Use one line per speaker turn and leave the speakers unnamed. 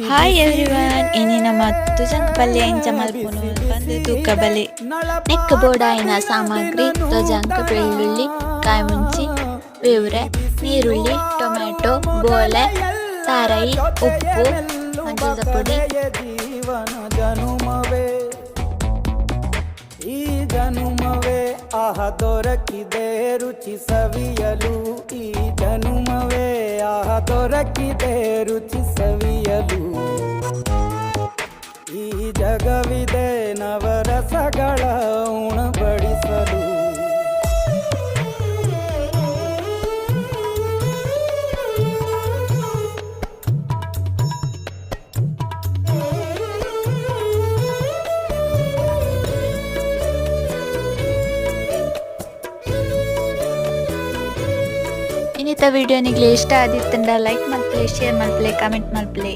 Hi everyone ಇನಿನ ಮತ್ತು ಪಲ್ಯ ಇಂಚ ಮಲ್ಪುನು ಬಂದು ತೂಕ ಬಲೆ ನೆಕ್ ಬೋಡಾಯಿನ ಸಾಮಗ್ರಿ ತೊಜಂಕ ಬೆಳ್ಳುಳ್ಳಿ ಕಾಯಿ ಮುಂಚಿ ಬೇವ್ರೆ ನೀರುಳ್ಳಿ ಟೊಮ್ಯಾಟೊ ಬೋಲೆ ಸಾರಾಯಿ ಉಪ್ಪು ಮಂಜದ ಪುಡಿ
ಈ ಜನುಮವೇ ಆಹ ದೊರಕಿದೆ ರುಚಿ ಸವಿಯಲು ಈ ಜನುಮವೇ ಆಹ ದೊರಕಿದೆ ರುಚಿ ಸವಿಯಲು ಈ ಜಗವಿದೆ ನವರಸಗಳ ಉಣಬಡಿಸಲು
ಇನ್ನಿತ ವಿಡಿಯೋ ನಿಗ್ಲೆ ಇಷ್ಟ ಆದಿತ್ತಂಡ ಲೈಕ್ ಮಲ್ಪಲೆ ಶೇರ್ ಮಲ್ಪಲೆ ಕಾಮೆಂಟ್ ಮಲ್ಪಲೆ.